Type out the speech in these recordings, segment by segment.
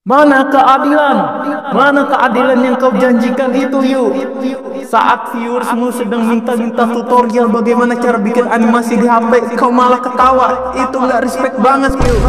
Mana keadilan? Mana keadilan yang kau janjikan itu, yuk? Saat viewersmu sedang minta-minta tutorial bagaimana cara bikin animasi di HP, kau malah ketawa. Itu nggak respect banget, yuk.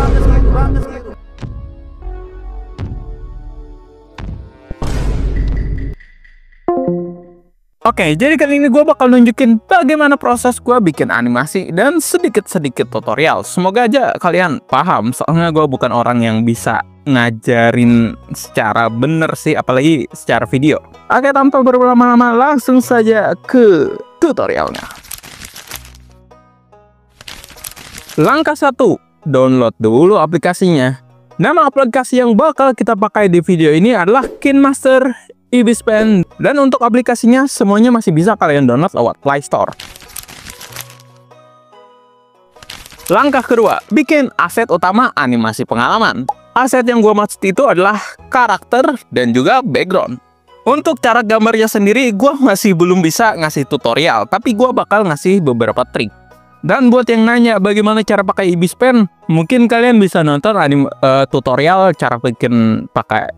Oke, jadi kali ini gue bakal nunjukin bagaimana proses gue bikin animasi dan sedikit-sedikit tutorial. Semoga aja kalian paham, soalnya gue bukan orang yang bisa ngajarin secara bener sih, apalagi secara video. Oke, tanpa berlama-lama langsung saja ke tutorialnya. Langkah 1, download dulu aplikasinya. Nama aplikasi yang bakal kita pakai di video ini adalah KineMaster Ibis Pen, dan untuk aplikasinya semuanya masih bisa kalian download lewat Play Store. Langkah kedua, bikin aset utama animasi pengalaman. Aset yang gua maksud itu adalah karakter dan juga background. Untuk cara gambarnya sendiri gua masih belum bisa ngasih tutorial, tapi gua bakal ngasih beberapa trik. Dan buat yang nanya bagaimana cara pakai Ibis Pen, mungkin kalian bisa nonton tutorial cara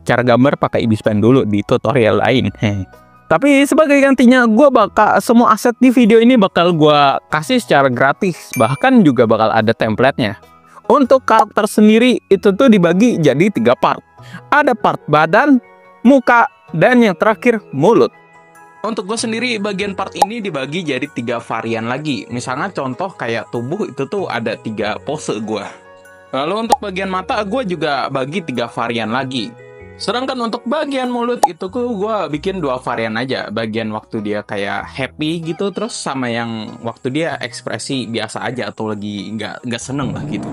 cara gambar pakai Ibis Pen dulu di tutorial lain. Tapi sebagai gantinya, semua aset di video ini bakal gue kasih secara gratis, bahkan juga bakal ada template-nya. Untuk karakter sendiri itu tuh dibagi jadi 3 part. Ada part badan, muka, dan yang terakhir mulut. Untuk gue sendiri, bagian part ini dibagi jadi 3 varian lagi. Misalnya contoh kayak tubuh itu tuh ada 3 pose gue. Lalu untuk bagian mata gue juga bagi 3 varian lagi. Sedangkan untuk bagian mulut itu gue bikin 2 varian aja. Bagian waktu dia kayak happy gitu, terus sama yang waktu dia ekspresi biasa aja atau lagi nggak seneng lah gitu.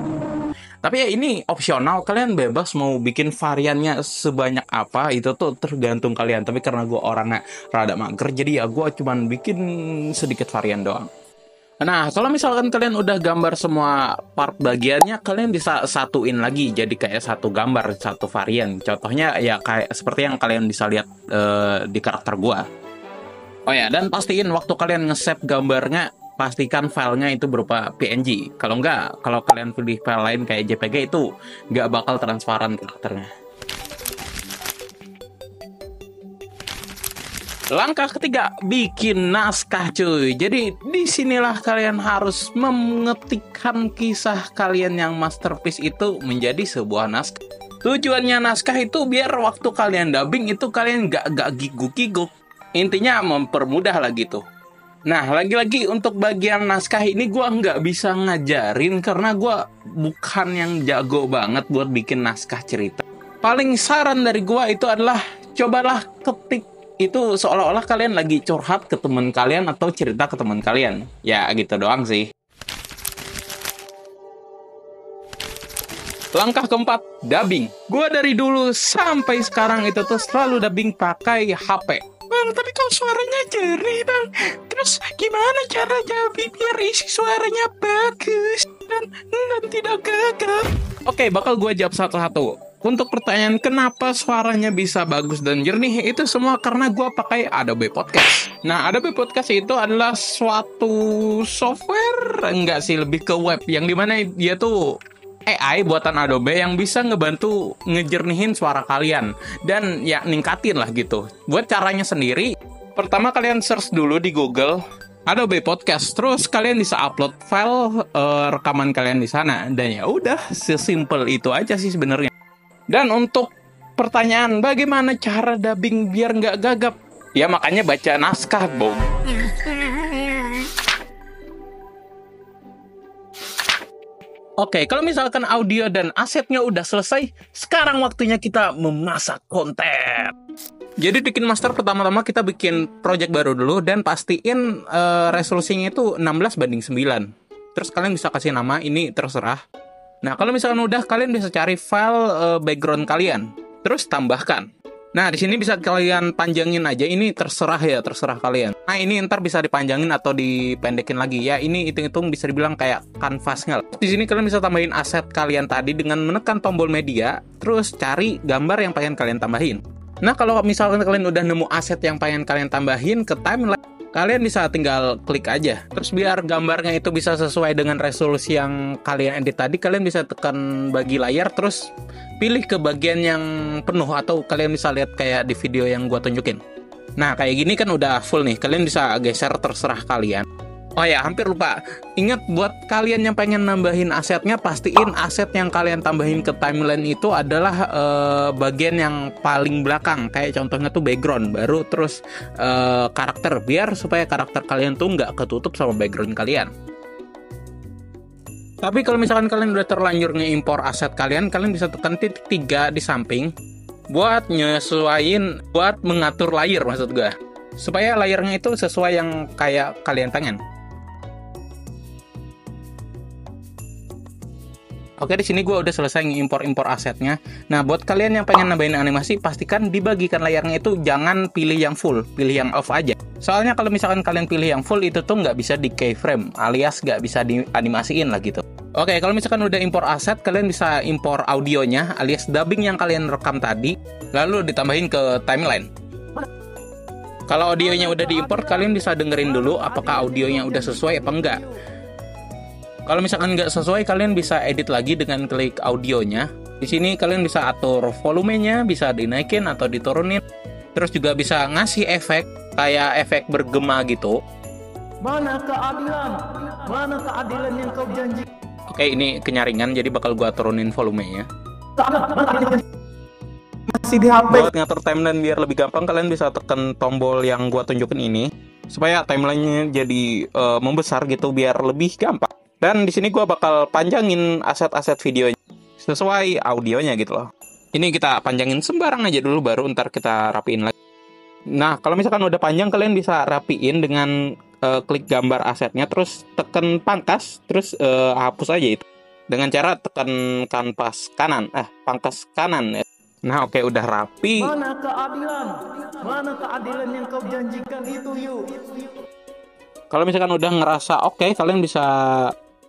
Tapi ya ini opsional, kalian bebas mau bikin variannya sebanyak apa, itu tuh tergantung kalian. Tapi karena gue orangnya rada mager, jadi ya gue cuman bikin sedikit varian doang. Nah, kalau misalkan kalian udah gambar semua part bagiannya, kalian bisa satuin lagi jadi kayak satu gambar, satu varian. Contohnya ya kayak seperti yang kalian bisa lihat di karakter gue. Oh ya, dan pastiin waktu kalian nge-save gambarnya, pastikan filenya itu berupa PNG. Kalau kalian pilih file lain kayak JPG, itu nggak bakal transparan karakternya. Langkah ketiga, bikin naskah cuy. Jadi disinilah kalian harus mengetikkan kisah kalian yang masterpiece itu menjadi sebuah naskah. Tujuannya naskah itu biar waktu kalian dubbing itu kalian nggak giguk-giguk. Intinya mempermudah lah gitu. Nah, lagi-lagi untuk bagian naskah ini gue nggak bisa ngajarin karena gue bukan yang jago banget buat bikin naskah cerita. Paling saran dari gue itu adalah cobalah ketik itu seolah-olah kalian lagi curhat ke teman kalian atau cerita ke teman kalian. Ya gitu doang sih. Langkah keempat, dubbing. Gue dari dulu sampai sekarang itu tuh selalu dubbing pakai HP. Bang, tapi kok suaranya jernih, Bang? Terus gimana caranya biar isi suaranya bagus dan tidak gagap? Oke, bakal gue jawab satu-satu. Untuk pertanyaan kenapa suaranya bisa bagus dan jernih, itu semua karena gue pakai Adobe Podcast. Nah, Adobe Podcast itu adalah suatu software, enggak sih, lebih ke web, yang dimana dia tuh AI buatan Adobe yang bisa ngebantu ngejernihin suara kalian dan ya ningkatin lah gitu. Buat caranya sendiri, pertama kalian search dulu di Google Adobe Podcast, terus kalian bisa upload file rekaman kalian di sana, dan ya udah sesimpel itu aja sih sebenarnya. Dan untuk pertanyaan bagaimana cara dubbing biar nggak gagap, ya makanya baca naskah, Bong. Oke, kalau misalkan audio dan asetnya udah selesai, sekarang waktunya kita memasak konten. Jadi di KineMaster pertama-tama kita bikin project baru dulu dan pastiin resolusinya itu 16:9. Terus kalian bisa kasih nama, ini terserah. Nah, kalau misalkan udah, kalian bisa cari file background kalian, terus tambahkan. Nah, di sini bisa kalian panjangin aja, ini terserah kalian. Nah, ini ntar bisa dipanjangin atau dipendekin lagi ya. Ini hitung-hitung bisa dibilang kayak kanvasnya. Di sini kalian bisa tambahin aset kalian tadi dengan menekan tombol media, terus cari gambar yang pengen kalian tambahin. Nah, kalau misalkan kalian udah nemu aset yang pengen kalian tambahin ke timeline, kalian bisa tinggal klik aja. Terus biar gambarnya itu bisa sesuai dengan resolusi yang kalian edit tadi, kalian bisa tekan bagi layar, terus pilih ke bagian yang penuh, atau kalian bisa lihat kayak di video yang gua tunjukin. Nah, kayak gini kan udah full nih. Kalian bisa geser terserah kalian. Oh ya, hampir lupa. Ingat, buat kalian yang pengen nambahin asetnya, pastiin aset yang kalian tambahin ke timeline itu adalah bagian yang paling belakang. Kayak contohnya tuh background, baru terus karakter, biar supaya karakter kalian tuh nggak ketutup sama background kalian. Tapi kalau misalkan kalian udah terlanjur nge-impor aset kalian bisa tekan titik 3 di samping buat nyesuaiin, buat mengatur layer maksud gue. Supaya layernya itu sesuai yang kayak kalian pengen. Oke, di sini gue udah selesai ngimpor-impor asetnya. Nah, buat kalian yang pengen nambahin animasi, pastikan dibagikan layarnya itu jangan pilih yang full, pilih yang off aja. Soalnya kalau misalkan kalian pilih yang full, itu tuh nggak bisa di keyframe, alias nggak bisa dianimasiin lah gitu. Oke, kalau misalkan udah impor aset, kalian bisa impor audionya, alias dubbing yang kalian rekam tadi, lalu ditambahin ke timeline. Kalau audionya udah diimpor, kalian bisa dengerin dulu apakah audionya udah sesuai apa enggak. Kalau misalkan nggak sesuai, kalian bisa edit lagi dengan klik audionya. Di sini kalian bisa atur volumenya, bisa dinaikin atau diturunin. Terus juga bisa ngasih efek, kayak efek bergema gitu. Mana keadilan? Mana keadilan yang kau janji? Oke, ini kenyaringan, jadi bakal gua turunin volumenya. Masih di HP. Buat ngatur timeline biar lebih gampang, kalian bisa tekan tombol yang gua tunjukin ini, supaya timelinenya jadi membesar gitu, biar lebih gampang. Dan di sini gue bakal panjangin aset-aset videonya sesuai audionya gitu loh. Ini kita panjangin sembarang aja dulu, baru ntar kita rapiin lagi. Nah, kalau misalkan udah panjang, kalian bisa rapiin dengan klik gambar asetnya, terus tekan pangkas, terus hapus aja itu. Dengan cara tekan kanvas kanan, pangkas kanan ya. Nah, oke, udah rapi. Mana keadilan? Mana keadilan yang kau janjikan itu, yuk? Kalau misalkan udah ngerasa oke, kalian bisa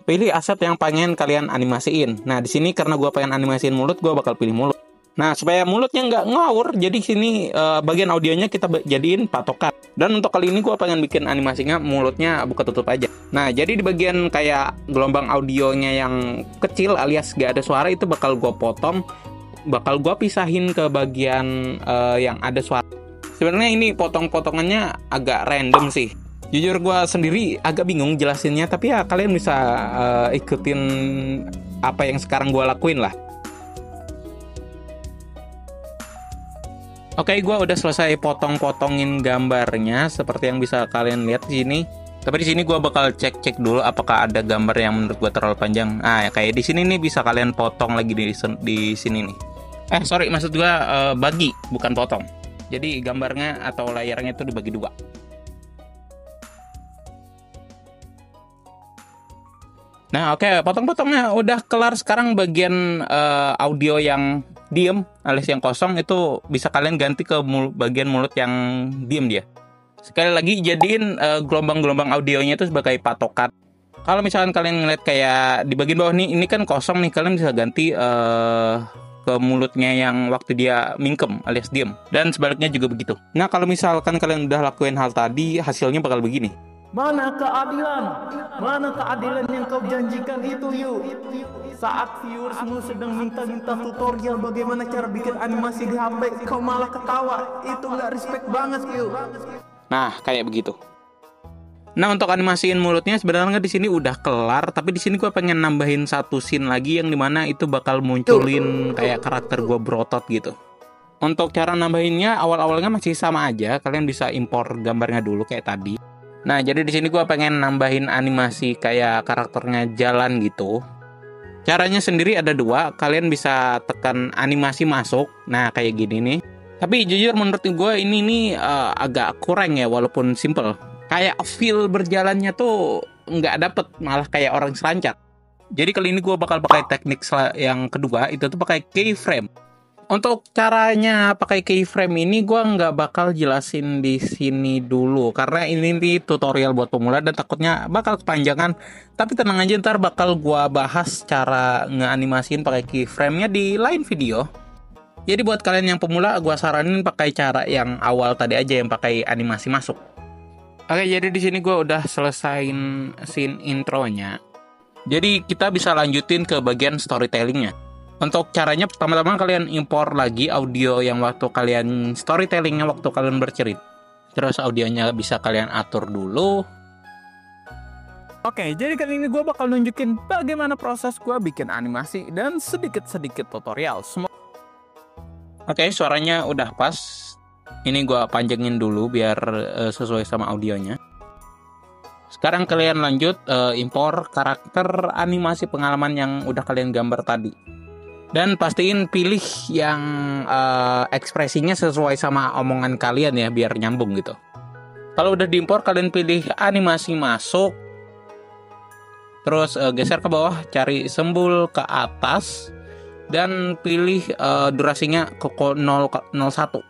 pilih aset yang pengen kalian animasiin. Nah, di sini karena gue pengen animasiin mulut, gue bakal pilih mulut. Nah, supaya mulutnya nggak ngawur, jadi sini bagian audionya kita jadiin patokan. Dan untuk kali ini gue pengen bikin animasinya mulutnya buka tutup aja. Nah, jadi di bagian kayak gelombang audionya yang kecil alias nggak ada suara, itu bakal gue potong, bakal gue pisahin ke bagian yang ada suara. Sebenarnya ini potong-potongannya agak random sih. Jujur gue sendiri agak bingung jelasinnya, tapi ya kalian bisa ikutin apa yang sekarang gue lakuin lah. Oke, gue udah selesai potong-potongin gambarnya seperti yang bisa kalian lihat di sini. Tapi di sini gue bakal cek dulu apakah ada gambar yang menurut gue terlalu panjang. Nah, kayak di sini nih bisa kalian potong lagi di sini nih. Sorry, maksud gue bagi, bukan potong. Jadi gambarnya atau layarnya itu dibagi dua. Nah, oke, potong-potongnya udah kelar. Sekarang bagian audio yang diem alias yang kosong itu bisa kalian ganti ke bagian mulut yang diem dia. Sekali lagi jadiin gelombang-gelombang audionya itu sebagai patokan. Kalau misalkan kalian ngeliat kayak di bagian bawah nih, ini kan kosong nih, kalian bisa ganti ke mulutnya yang waktu dia mingkem alias diem. Dan sebaliknya juga begitu. Nah, kalau misalkan kalian udah lakuin hal tadi, hasilnya bakal begini. Mana keadilan? Mana keadilan yang kau janjikan itu, yuk? Saat viewersmu sedang minta-minta tutorial bagaimana cara bikin animasi di HP, kau malah ketawa. Itu nggak respect banget, yuk. Nah, kayak begitu. Nah, untuk animasiin mulutnya sebenarnya di sini udah kelar, tapi di sini gue pengen nambahin satu scene lagi yang dimana itu bakal munculin kayak karakter gue berotot gitu. Untuk cara nambahinnya awal-awalnya masih sama aja, kalian bisa impor gambarnya dulu kayak tadi. Nah, jadi di sini gue pengen nambahin animasi kayak karakternya jalan gitu. Caranya sendiri ada dua, kalian bisa tekan animasi masuk. Nah, kayak gini nih. Tapi jujur menurut gue ini nih agak kurang ya, walaupun simple. Kayak feel berjalannya tuh nggak dapet, malah kayak orang selancar. Jadi kali ini gue bakal pakai teknik yang kedua, itu tuh pakai keyframe. Untuk caranya pakai keyframe ini gue nggak bakal jelasin di sini dulu karena ini nih tutorial buat pemula dan takutnya bakal kepanjangan. Tapi tenang aja, ntar bakal gue bahas cara ngeanimasiin pakai keyframe-nya di lain video. Jadi buat kalian yang pemula, gue saranin pakai cara yang awal tadi aja, yang pakai animasi masuk. Oke, jadi di sini gue udah selesain scene intronya. Jadi kita bisa lanjutin ke bagian storytellingnya. Untuk caranya, pertama-tama kalian impor lagi audio yang waktu kalian storytellingnya, waktu kalian bercerita. Terus audionya bisa kalian atur dulu. Oke, jadi kali ini gue bakal nunjukin bagaimana proses gue bikin animasi dan sedikit-sedikit tutorial. Oke, suaranya udah pas. Ini gue panjangin dulu biar sesuai sama audionya. Sekarang kalian lanjut impor karakter animasi pengalaman yang udah kalian gambar tadi. Dan pastiin pilih yang ekspresinya sesuai sama omongan kalian ya, biar nyambung gitu. Kalau udah diimpor, kalian pilih animasi masuk. Terus geser ke bawah, cari sembul ke atas. Dan pilih durasinya ke 0,01.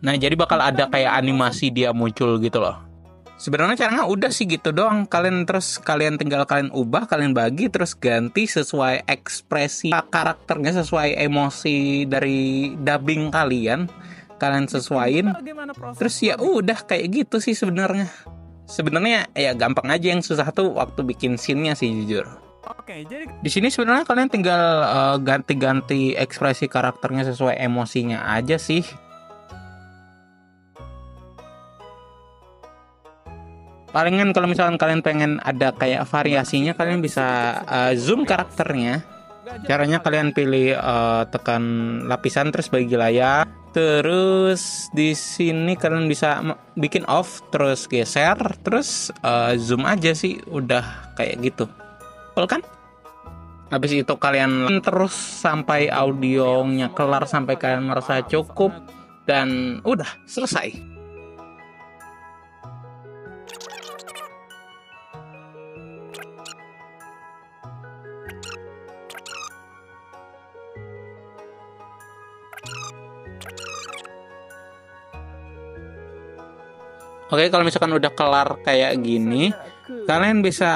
Nah, jadi bakal ada kayak animasi dia muncul gitu loh. Sebenarnya caranya udah sih gitu doang. Kalian tinggal kalian ubah, kalian bagi, terus ganti sesuai ekspresi karakternya, sesuai emosi dari dubbing kalian. Kalian sesuaiin. Terus ya udah kayak gitu sih sebenarnya. Sebenarnya ya gampang aja, yang susah tuh waktu bikin scene-nya sih jujur. Oke, jadi di sini sebenarnya kalian tinggal ganti-ganti ekspresi karakternya sesuai emosinya aja sih. Palingan kalau misalkan kalian pengen ada kayak variasinya, kalian bisa zoom karakternya. Caranya kalian pilih tekan lapisan terus bagi layar. Terus di sini kalian bisa bikin off, terus geser, terus zoom aja sih, udah kayak gitu. Betul kan? Habis itu kalian terus sampai audionya kelar, sampai kalian merasa cukup, dan udah selesai. Oke, kalau misalkan udah kelar kayak gini, kalian bisa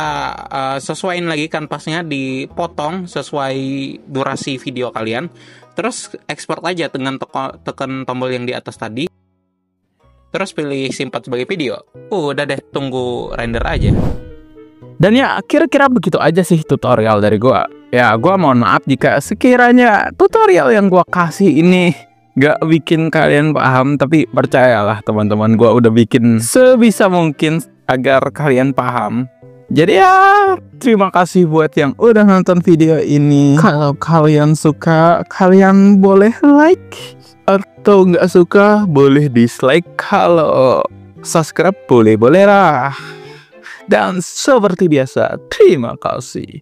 sesuaiin lagi kanvasnya, dipotong sesuai durasi video kalian. Terus export aja dengan tekan tombol yang di atas tadi. Terus pilih simpan sebagai video. Udah deh, tunggu render aja. Dan ya, kira-kira begitu aja sih tutorial dari gua. Ya, gua mohon maaf jika sekiranya tutorial yang gua kasih ini gak bikin kalian paham, tapi percayalah teman-teman, gue udah bikin sebisa mungkin agar kalian paham. Jadi ya, terima kasih buat yang udah nonton video ini. Kalau kalian suka, kalian boleh like. Atau nggak suka, boleh dislike. Kalau subscribe, boleh lah. Dan seperti biasa, terima kasih.